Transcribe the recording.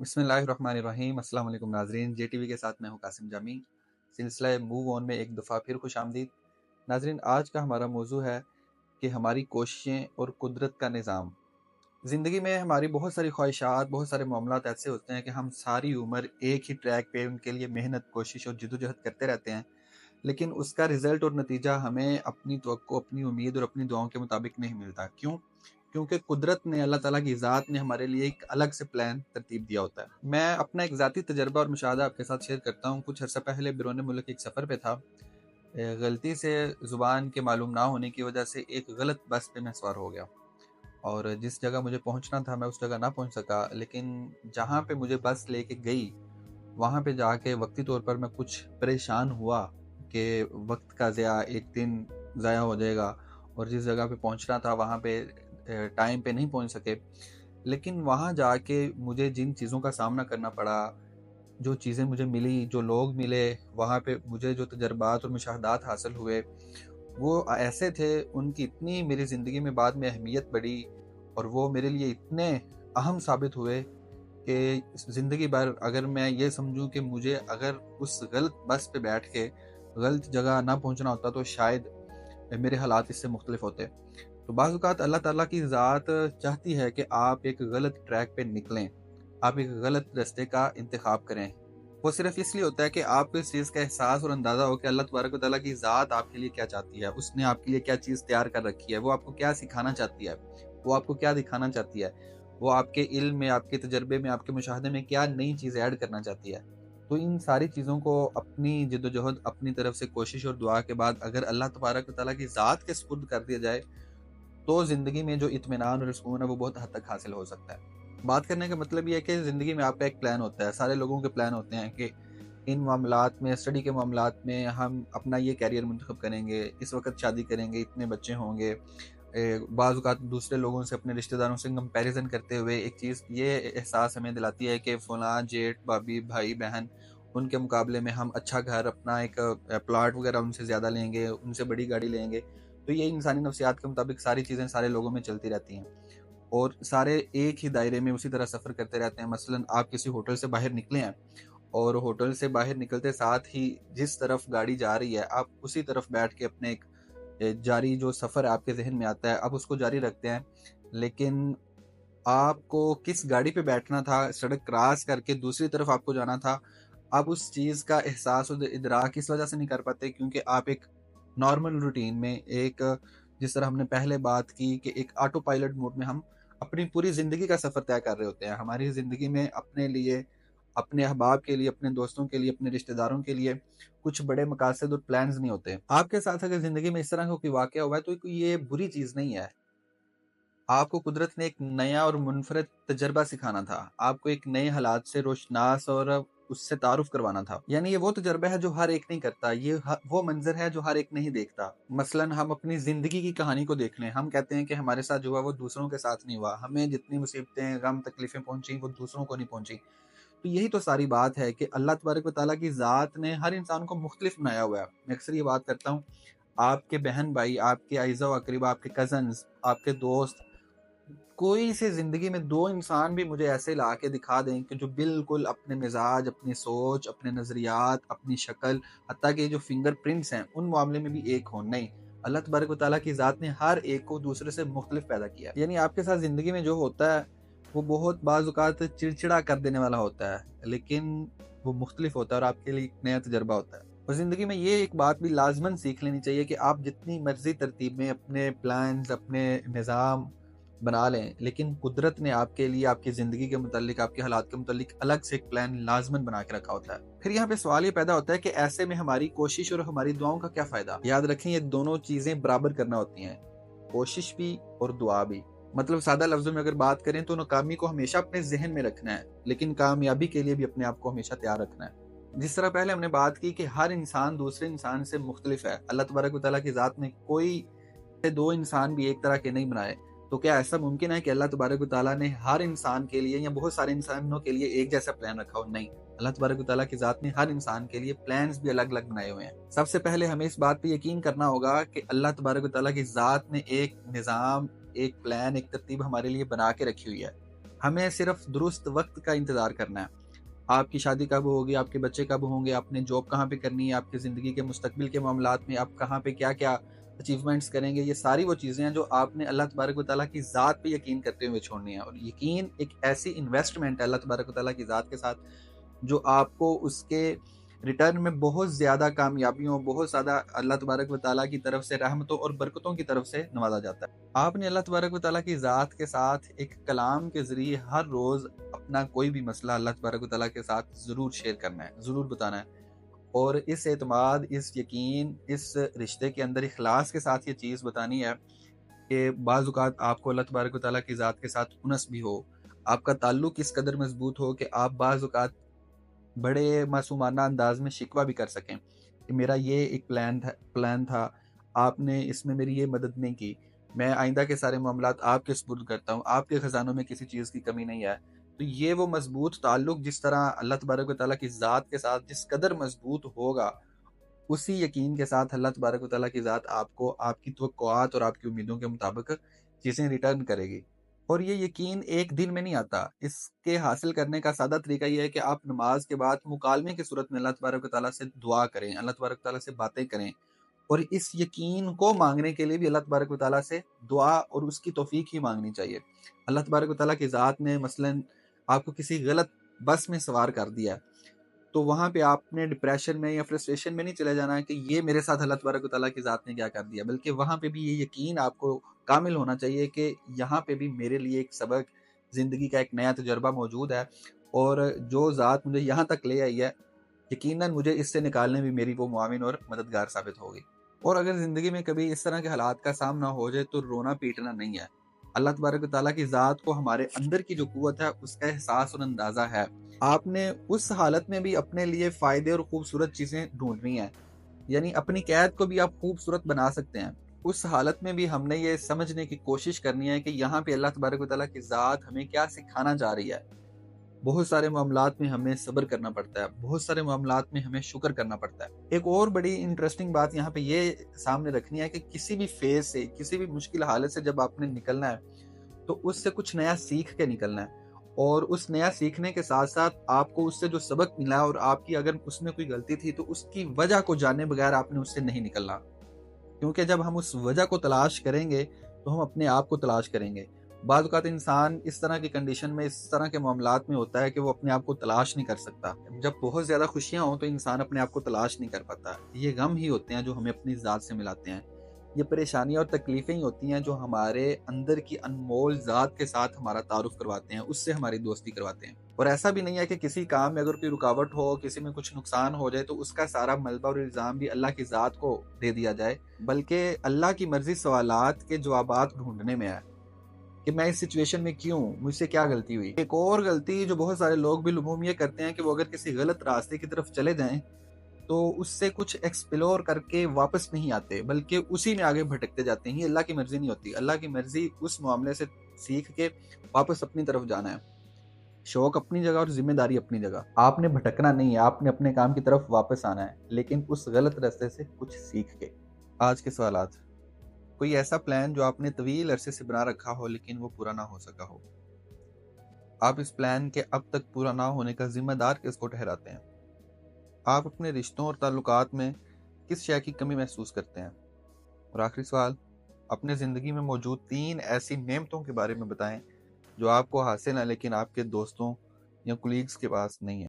बिस्मिल्लाहिर्रहमानिर्रहीम। अस्सलाम वालेकुम नाजरीन, JTV के साथ मैं हूँ कासिम जामी। सिलसिला मूव ऑन में एक दफ़ा फिर खुश आमदीद। नाजरीन, आज का हमारा मौजू है कि हमारी कोशिशें और कुदरत का निज़ाम। ज़िंदगी में हमारी बहुत सारी ख्वाहिशात, बहुत सारे मामलात ऐसे होते हैं कि हम सारी उम्र एक ही ट्रैक पे उनके लिए मेहनत, कोशिश और जद्दोजहद करते रहते हैं, लेकिन उसका रिज़ल्ट और नतीजा हमें अपनी तवक्को, अपनी उम्मीद और अपनी दुआओं के मुताबिक नहीं मिलता। क्यों? क्योंकि कुदरत ने, अल्लाह ताला की ज़ात ने हमारे लिए एक अलग से प्लान तरतीब दिया होता है। मैं अपना एक ज़ाती तजर्बा और मुशाहदा आपके साथ शेयर करता हूँ। कुछ अर्सा पहले बैरून मुल्क एक सफ़र पे था। गलती से ज़ुबान के मालूम ना होने की वजह से एक गलत बस पे मैं सवार हो गया और जिस जगह मुझे पहुँचना था मैं उस जगह ना पहुँच सका। लेकिन जहाँ पे मुझे बस लेके गई, वहाँ पे जाके वक्ती तौर पर मैं कुछ परेशान हुआ कि वक्त का ज़िया, एक दिन ज़ाया हो जाएगा और जिस जगह पे पहुँचना था वहाँ पे टाइम पे नहीं पहुँच सके। लेकिन वहाँ जाके मुझे जिन चीज़ों का सामना करना पड़ा, जो चीज़ें मुझे मिली, जो लोग मिले, वहाँ पे मुझे जो तजर्बात और मुशाहदात हासिल हुए, वो ऐसे थे, उनकी इतनी मेरी ज़िंदगी में बाद में अहमियत बढ़ी और वो मेरे लिए इतने अहम साबित हुए कि ज़िंदगी भर अगर मैं ये समझूं कि मुझे अगर उस गलत बस पे बैठ के गलत जगह ना पहुंचना होता तो शायद मेरे हालात इससे मुख्तलिफ होते। तो बाज़ औक़ात अल्लाह ताला की ज़ात चाहती है कि आप एक गलत ट्रैक पे निकलें, आप एक गलत रास्ते का इंतखाब करें। वो सिर्फ़ इसलिए होता है कि आपको इस चीज़ का एहसास और अंदाज़ा हो कि अल्लाह तबारक व तआला की ज़ात आपके लिए क्या चाहती है, उसने आपके लिए क्या चीज़ तैयार कर रखी है, वो आपको क्या सिखाना चाहती है, वो आपको क्या दिखाना चाहती है, वो आपके इल्म में, आपके तजर्बे में, आपके मुशाहदे में क्या नई चीज़ ऐड करना चाहती है। तो इन सारी चीज़ों को अपनी जद्दोजहद, अपनी तरफ से कोशिश और दुआ के बाद अगर अल्लाह तबारक व तआला की ज़ात के सुपुर्द कर दिया जाए, तो ज़िंदगी में जो इत्मीनान और सुकून है वो बहुत हद तक हासिल हो सकता है। बात करने का मतलब ये है कि ज़िंदगी में आपका एक प्लान होता है, सारे लोगों के प्लान होते हैं कि इन मामलात में, स्टडी के मामलात में हम अपना ये करियर मुंतखब करेंगे, इस वक़्त शादी करेंगे, इतने बच्चे होंगे। बाज़ औक़ात दूसरे लोगों से, अपने रिश्तेदारों से कंपैरिज़न करते हुए एक चीज़ ये एहसास हमें दिलाती है कि फ़लाँ जेठ, भाभी, भाई-बहन, उनके मुकाबले में हम अच्छा घर, अपना एक प्लॉट वग़ैरह उनसे ज़्यादा लेंगे, उनसे बड़ी गाड़ी लेंगे। तो ये इंसानी नफ्सियात के मुताबिक सारी चीज़ें सारे लोगों में चलती रहती हैं और सारे एक ही दायरे में उसी तरह सफ़र करते रहते हैं। मसलन आप किसी होटल से बाहर निकले हैं और होटल से बाहर निकलते साथ ही जिस तरफ गाड़ी जा रही है, आप उसी तरफ बैठ के अपने एक जारी जो सफ़र आपके ज़हन में आता है, आप उसको जारी रखते हैं। लेकिन आपको किस गाड़ी पे बैठना था, सड़क क्रॉस करके दूसरी तरफ आपको जाना था, आप उस चीज़ का एहसास और इदराक इस वजह से नहीं कर पाते क्योंकि आप एक नॉर्मल रूटीन में, एक जिस तरह हमने पहले बात की कि एक ऑटो पायलट मोड में हम अपनी पूरी ज़िंदगी का सफ़र तय कर रहे होते हैं। हमारी ज़िंदगी में अपने लिए, अपने अहबाब के लिए, अपने दोस्तों के लिए, अपने रिश्तेदारों के लिए कुछ बड़े मकासद और प्लान्स नहीं होते। आपके साथ अगर ज़िंदगी में इस तरह का कोई वाक़या हुआ है तो कोई ये बुरी चीज़ नहीं है। आपको कुदरत ने एक नया और मुनफ़रिद तजर्बा सिखाना था। आपको एक नए हालात से रोशनास और उससे तारुफ़ करवाना था। यानी ये वो तजर्बा है जो हर एक नहीं करता। ये वो मंज़र है जो हर एक नहीं देखता। मसलन हम अपनी ज़िंदगी की कहानी को देख लें। हम कहते हैं कि हमारे साथ जो हुआ वो दूसरों के साथ नहीं हुआ। हमें जितनी मुसीबतें, गम, तकलीफ़ें पहुँची वो दूसरों को नहीं पहुँची। तो यही तो सारी बात है कि अल्लाह तबारक व तआला की ज़ात ने हर इंसान को मुख्तलिफ बनाया हुआ है। मैं अक्सर ये बात करता हूँ, आपके बहन-भाई, आपके अज़ीज़ व अक़रीबा, आपके कज़न्स, आपके दोस्त, कोई से ज़िंदगी में 2 इंसान भी मुझे ऐसे ला के दिखा दें कि जो बिल्कुल अपने मिज़ाज, अपनी सोच, अपने नज़रियात, अपनी शक्ल, हत्ता कि जो फिंगरप्रिंट्स हैं, उन मामले में भी एक हों, नहीं। अल्लाह तबारक व तआला की ज़ात ने हर एक को दूसरे से मुख्तलिफ पैदा किया है। यानी आपके साथ ज़िंदगी में जो होता है, वो बहुत बाज़ औक़ात चिड़चिड़ा कर देने वाला होता है, लेकिन वो मुख्तलिफ होता है और आपके लिए एक नया तजुर्बा होता है। और ज़िंदगी में ये एक बात भी लाज़मन सीख लेनी चाहिए कि आप जितनी मर्ज़ी तरतीब में अपने प्लान्स, अपने निज़ाम बना लें, लेकिन कुदरत ने आपके लिए, आपकी ज़िंदगी के मुतालिक, आपके हालात के मुतालिक अलग से एक प्लान लाज़मन बना के रखा होता है। फिर यहाँ पे सवाल ये पैदा होता है कि ऐसे में हमारी कोशिश और हमारी दुआओं का क्या फ़ायदा? याद रखें, ये दोनों चीज़ें बराबर करना होती हैं, कोशिश भी और दुआ भी। मतलब सादा लफ्ज़ों में अगर बात करें तो नाकामी को हमेशा अपने ज़हन में रखना है, लेकिन कामयाबी के लिए भी अपने आप को हमेशा तैयार रखना है। जिस तरह पहले हमने बात की कि हर इंसान दूसरे इंसान से मुख्तलिफ है। अल्लाह तबारक व तआला की ज़ात ने कोई से 2 इंसान भी एक तरह के नहीं बनाए। तो क्या ऐसा मुमकिन है कि अल्लाह तबारक व तआला ने हर इंसान के लिए या बहुत सारे इंसानों के लिए एक जैसा प्लान रखा हो? नहीं। अल्लाह तबारक व तआला की ज़ात ने हर इंसान के लिए प्लान्स भी अलग-अलग बनाए हुए हैं। सबसे पहले हमें इस बात पे यकीन करना होगा कि अल्लाह तबारक व तआला की ज़ात ने एक निज़ाम, एक प्लान, एक तरतीब हमारे लिए बना के रखी हुई है। ہمیں صرف درست وقت کا انتظار کرنا ہے. آپ کی شادی کب ہوگی، آپ کے بچے کب ہوں گے، آپ نے جاب کہاں پہ کرنی ہے، آپ کی زندگی کے مستقبل کے معاملات میں آپ کہاں پہ کیا کیا اچیومنٹس کریں گے، یہ ساری وہ چیزیں ہیں جو آپ نے اللہ تبارک و تعالیٰ کی ذات پہ یقین کرتے ہوئے چھوڑنی ہے. اور یقین ایک ایسی انویسٹمنٹ ہے اللہ تبارک و تعالیٰ کی ذات کے ساتھ جو آپ کو اس کے ریٹرن میں بہت زیادہ کامیابیوں، بہت زیادہ اللہ تبارک و تعالیٰ کی طرف سے رحمتوں اور برکتوں کی طرف سے نوازا جاتا ہے. آپ نے اللہ تبارک و تعالیٰ کی ذات کے ساتھ ایک کلام کے ذریعے ہر روز اپنا کوئی بھی مسئلہ اللہ تبارک و تعالیٰ کے ساتھ ضرور شیئر کرنا ہے، ضرور بتانا ہے. اور اس اعتماد، اس یقین، اس رشتے کے اندر اخلاص کے ساتھ یہ چیز بتانی ہے کہ بعض اوقات آپ کو اللہ تبارک و تعالیٰ کی ذات کے ساتھ انس بھی ہو، آپ کا تعلق اس قدر مضبوط ہو کہ آپ بعض اوقات بڑے معصومانہ انداز میں شکوہ بھی کر سکیں کہ میرا یہ ایک پلان تھا، آپ نے اس میں میری یہ مدد نہیں کی، میں آئندہ کے سارے معاملات آپ کے سپرد کرتا ہوں، آپ کے خزانوں میں کسی چیز کی کمی نہیں ہے. تو یہ وہ مضبوط تعلق جس طرح اللہ تبارک و تعالیٰ کی ذات کے ساتھ جس قدر مضبوط ہوگا، اسی یقین کے ساتھ اللہ تبارک و تعالیٰ کی ذات آپ کو آپ کی توقعات اور آپ کی امیدوں کے مطابق چیزیں ریٹرن کرے گی. اور یہ یقین ایک دن میں نہیں آتا. اس کے حاصل کرنے کا سادہ طریقہ یہ ہے کہ آپ نماز کے بعد مکالمے کی صورت میں اللہ تبارک و تعالیٰ سے دعا کریں، اللہ تبارک و تعالیٰ سے باتیں کریں. اور اس یقین کو مانگنے کے لیے بھی اللہ تبارک و تعالیٰ سے دعا اور اس کی توفیق ہی مانگنی چاہیے. اللہ تبارک و تعالیٰ کی ذات نے مثلاً آپ کو کسی غلط بس میں سوار کر دیا ہے، تو وہاں پہ آپ نے ڈپریشن میں یا فرسٹریشن میں نہیں چلے جانا ہے کہ یہ میرے ساتھ اللہ تبارک و تعالیٰ کی ذات نے کیا کر دیا، بلکہ وہاں پہ بھی یہ یقین آپ کو کامل ہونا چاہیے کہ یہاں پہ بھی میرے لیے ایک سبق، زندگی کا ایک نیا تجربہ موجود ہے، اور جو ذات مجھے یہاں تک لے آئی ہے یقیناً مجھے اس سے نکالنے بھی میری وہ معاون اور مددگار ثابت ہوگی. اور اگر زندگی میں کبھی اس طرح کے حالات کا سامنا ہو جائے تو رونا پیٹنا نہیں ہے. اللہ تبارک و تعالیٰ کی ذات کو ہمارے اندر کی جو قوت ہے اس کا احساس اور اندازہ ہے. آپ نے اس حالت میں بھی اپنے لیے فائدے اور خوبصورت چیزیں ڈھونڈنی ہیں، یعنی اپنی قید کو بھی آپ خوبصورت بنا سکتے ہیں. اس حالت میں بھی ہم نے یہ سمجھنے کی کوشش کرنی ہے کہ یہاں پہ اللہ تبارک و تعالیٰ کی ذات ہمیں کیا سکھانا چاہ رہی ہے. بہت سارے معاملات میں ہمیں صبر کرنا پڑتا ہے، بہت سارے معاملات میں ہمیں شکر کرنا پڑتا ہے. ایک اور بڑی انٹرسٹنگ بات یہاں پہ یہ سامنے رکھنی ہے کہ کسی بھی فیز سے، کسی بھی مشکل حالت سے جب آپ نے نکلنا ہے تو اس سے کچھ نیا سیکھ کے نکلنا ہے. اور اس نیا سیکھنے کے ساتھ ساتھ آپ کو اس سے جو سبق ملا اور آپ کی اگر اس میں کوئی غلطی تھی تو اس کی وجہ کو جانے بغیر آپ نے اس سے نہیں نکلنا. کیونکہ جب ہم اس وجہ کو تلاش کریں گے تو ہم اپنے آپ کو تلاش کریں گے. بعض اوقات انسان اس طرح کی کنڈیشن میں، اس طرح کے معاملات میں ہوتا ہے کہ وہ اپنے آپ کو تلاش نہیں کر سکتا. جب بہت زیادہ خوشیاں ہوں تو انسان اپنے آپ کو تلاش نہیں کر پاتا. یہ غم ہی ہوتے ہیں جو ہمیں اپنی ذات سے ملاتے ہیں. یہ پریشانیاں اور تکلیفیں ہی ہوتی ہیں جو ہمارے اندر کی انمول ذات کے ساتھ ہمارا تعارف کرواتے ہیں، اس سے ہماری دوستی کرواتے ہیں. اور ایسا بھی نہیں ہے کہ کسی کام میں اگر کوئی رکاوٹ ہو، کسی میں کچھ نقصان ہو جائے تو اس کا سارا ملبہ اور الزام بھی اللہ کی ذات کو دے دیا جائے، بلکہ اللہ کی مرضی سوالات کے جوابات ڈھونڈنے میں ہے کہ میں اس سچویشن میں کیوں، مجھ سے کیا غلطی ہوئی. ایک اور غلطی جو بہت سارے لوگ بالعموم یہ کرتے ہیں کہ وہ اگر کسی غلط راستے کی طرف چلے جائیں تو اس سے کچھ ایکسپلور کر کے واپس نہیں آتے، بلکہ اسی میں آگے بھٹکتے جاتے ہیں. یہ اللہ کی مرضی نہیں ہوتی. اللہ کی مرضی اس معاملے سے سیکھ کے واپس اپنی طرف جانا ہے. شوق اپنی جگہ اور ذمہ داری اپنی جگہ. آپ نے بھٹکنا نہیں ہے، آپ نے اپنے کام کی طرف واپس آنا ہے، لیکن اس غلط راستے سے کچھ سیکھ کے. آج کے سوالات: کوئی ایسا پلان جو آپ نے طویل عرصے سے بنا رکھا ہو لیکن وہ پورا نہ ہو سکا ہو؟ آپ اس پلان کے اب تک پورا نہ ہونے کا ذمہ دار کس کو ٹھہراتے ہیں؟ آپ اپنے رشتوں اور تعلقات میں کس شے کی کمی محسوس کرتے ہیں؟ اور آخری سوال: اپنے زندگی میں موجود 3 ایسی نعمتوں کے بارے میں بتائیں جو آپ کو حاصل ہیں لیکن آپ کے دوستوں یا کولیگز کے پاس نہیں ہیں.